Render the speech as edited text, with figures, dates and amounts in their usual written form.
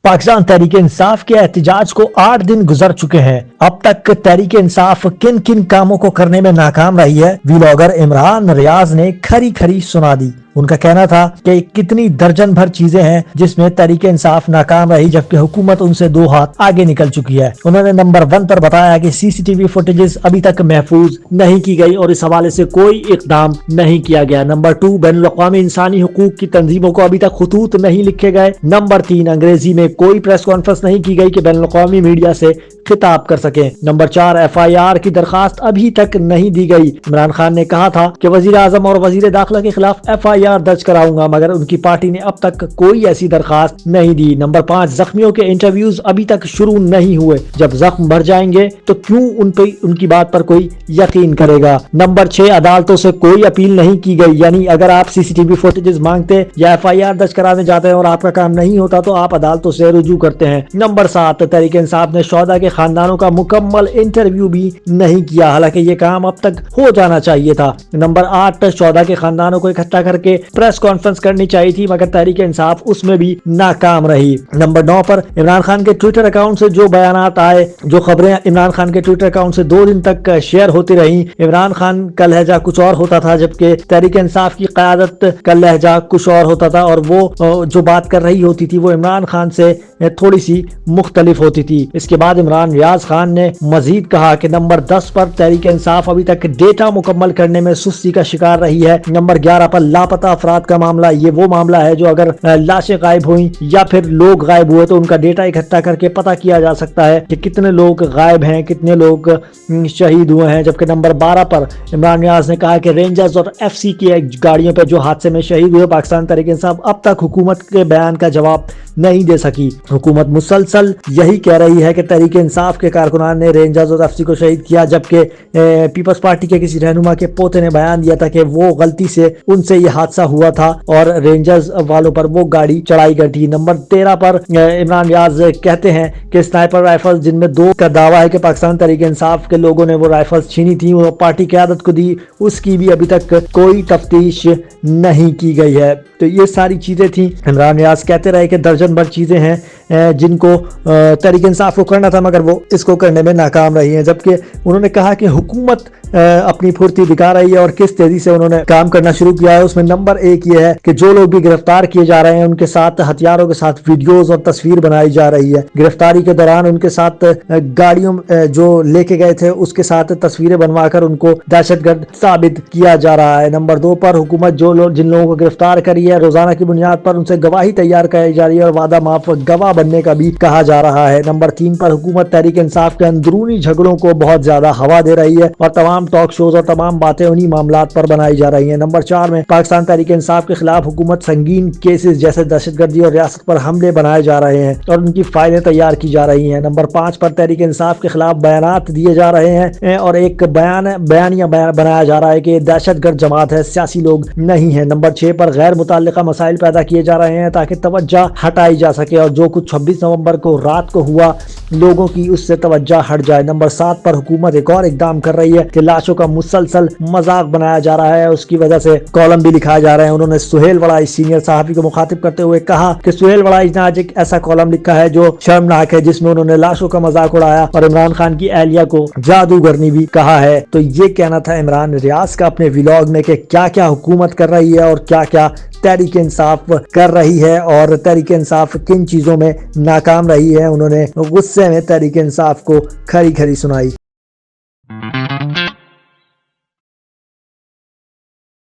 पाकिस्तान तहरीक इंसाफ के एहतजाज को 8 दिन गुजर चुके हैं। अब तक तहरीक इंसाफ किन किन कामों को करने में नाकाम रही है, व्लॉगर इमरान रियाज ने खरी खरी सुना दी। उनका कहना था कि कितनी दर्जन भर चीजें हैं जिसमें तहरीक इंसाफ नाकाम रही, जबकि हुकूमत उनसे 2 हाथ आगे निकल चुकी है। उन्होंने नंबर 1 पर बताया कि सीसीटीवी फुटेजेस अभी तक महफूज नहीं की गई और इस हवाले से कोई इकदाम नहीं किया गया। नंबर 2, बैनुल-अक़वामी इंसानी हुकूक की तंजीमों को अभी तक खतूत नहीं लिखे गए। नंबर 3, अंग्रेजी में कोई प्रेस कॉन्फ्रेंस नहीं की गई कि बैनुल-अक़वामी मीडिया से खिताब कर सके। नंबर 4, FIR की दरखास्त अभी तक नहीं दी गई। इमरान खान ने कहा था कि वजीर आजम और वजीर दाखिला के खिलाफ FIR दर्ज कराऊंगा, मगर उनकी पार्टी ने अब तक कोई ऐसी दरखास्त नहीं दी। नंबर 5, जख्मियों के इंटरव्यूज अभी तक शुरू नहीं हुए। जब जख्म भर जाएंगे तो क्यों उनकी बात पर कोई यकीन करेगा। नंबर 6, अदालतों से कोई अपील नहीं की गई, यानी अगर आप CCTV फुटेजेस मांगते या FIR दर्ज कराने जाते हैं और आपका काम नहीं होता तो आप अदालतों से रुजू करते हैं। नंबर 7, तहरीक इंसाफ ने शोहदा के खानदानों का मुकम्मल इंटरव्यू भी नहीं किया, हालांकि ये काम अब तक हो जाना चाहिए था। नंबर 8, शोहदा के खानदानों को इकट्ठा करके प्रेस कॉन्फ्रेंस करनी चाहिए थी, मगर तहरीक इंसाफ उसमें भी नाकाम रही। नंबर 9 पर इमरान खान के ट्विटर अकाउंट से जो बयानात आए, जो खबरें इमरान खान के ट्विटर अकाउंट से 2 दिन तक शेयर होती रही, इमरान खान का लहजा कुछ और होता था जबकि तहरीक इंसाफ की क़यादत का लहजा कुछ और होता था, और वो जो बात कर रही होती थी वो इमरान खान से थोड़ी सी मुख्तलिफ होती थी। इसके बाद इमरान रियाज खान ने मजीद कहा कि नंबर 10 पर तहरीक इंसाफ अभी तक डेटा मुकम्मल करने में सुस्ती का शिकार रही है। नंबर 11 पर लापता अफराद का मामला, ये वो मामला है जो अगर लाशें गायब हुई या फिर लोग गायब हुए तो उनका डेटा इकट्ठा करके पता किया जा सकता है कि कितने लोग गायब हैं, कितने लोग शहीद हुए हैं। जबकि नंबर 12 पर इमरान रियाज ने कहा कि रेंजर्स और FC की गाड़ियों पर जो हादसे में शहीद हुए, पाकिस्तान तहरीक इंसाफ अब तक हुकूमत के बयान का जवाब नहीं दे सकी। हुकूमत मुसलसल यही कह रही है कि तहरीक इंसाफ के कारकुनान ने रेंजर्स और FC को शहीद किया, जबकि पीपल्स पार्टी के किसी रहनुमा के पोते ने बयान दिया था कि वो गलती से उनसे ये हादसा हुआ था और रेंजर्स वालों पर वो गाड़ी चढ़ाई गई थी। नंबर 13 पर इमरान रियाज कहते हैं कि स्नाइपर राइफल जिनमें 2 का दावा है कि पाकिस्तान तहरीक इंसाफ के लोगों ने वो राइफल्स छीनी थी, वो पार्टी क़यादत को दी, उसकी भी अभी तक कोई तफ्तीश नहीं की गई है। तो ये सारी चीजें थी। इमरान रियाज कहते रहे कि दर्जन भर चीजें हैं जिनको तहरीक इंसाफ को करना था, मगर वो इसको करने में नाकाम रही हैं। जबकि उन्होंने कहा कि हुकूमत अपनी फुर्ती दिखा रही है और किस तेजी से उन्होंने काम करना शुरू किया है। उसमें नंबर 1 ये है कि जो लोग भी गिरफ्तार किए जा रहे हैं उनके साथ हथियारों के साथ वीडियोस और तस्वीर बनाई जा रही है। गिरफ्तारी के दौरान उनके साथ गाड़ियों जो लेके गए थे उसके साथ तस्वीरें बनवाकर उनको दहशतगर्द साबित किया जा रहा है। नंबर 2 पर हुकूमत जिन लोगों को गिरफ्तार करी है, रोजाना की बुनियाद पर उनसे गवाही तैयार कराई जा रही है और वादा माफ गवाह बनने का भी कहा जा रहा है। नंबर 3 पर हुकूमत तहरीक इंसाफ के अंदरूनी झगड़ों को बहुत ज्यादा हवा दे रही है और तमाम टॉक शोज और तमाम बातें उन्हीं मामलात पर बनाई जा रही हैं। नंबर 4 में पाकिस्तान तहरीक इंसाफ के खिलाफ हुकूमत संगीन केसेस जैसे दहशतगर्दी और रियासत पर हमले बनाए जा रहे हैं और उनकी फाइलें तैयार की जा रही हैं। नंबर 5 पर तहरीक इंसाफ के खिलाफ बयानात दिए जा रहे हैं और एक बयानिया बनाया जा रहा है कि दहशतगर्द जमात है, सियासी लोग नहीं है। नंबर 6 पर गैर मुताल्लिका मसाइल पैदा किए जा रहे हैं ताकि तवज्जो हटाई जा सके और जो कुछ 26 नवंबर को रात को हुआ लोगों की उससे तवज्जो हट जाए। नंबर 7 पर हुकूमत एक और इकदाम कर रही है कि लाशों का मुसलसल मजाक बनाया जा रहा है, उसकी वजह से कॉलम भी लिखाए जा रहे हैं। उन्होंने सुहेल वड़ाई सीनियर सहाफी को मुखातिब करते हुए कहा कि सुहेल वड़ाई ने आज एक ऐसा कॉलम लिखा है जो शर्मनाक है, जिसमें उन्होंने लाशों का मजाक उड़ाया और इमरान खान की एहलिया को जादूगरनी भी कहा है। तो ये कहना था इमरान रियाज का अपने व्लॉग में कि क्या क्या हुकूमत कर रही है और क्या क्या तहरीक इंसाफ कर रही है और तहरीक इंसाफ किन चीजों में नाकाम रही है। उन्होंने गुस्से में तहरीक इंसाफ को खरी खरी सुनाई।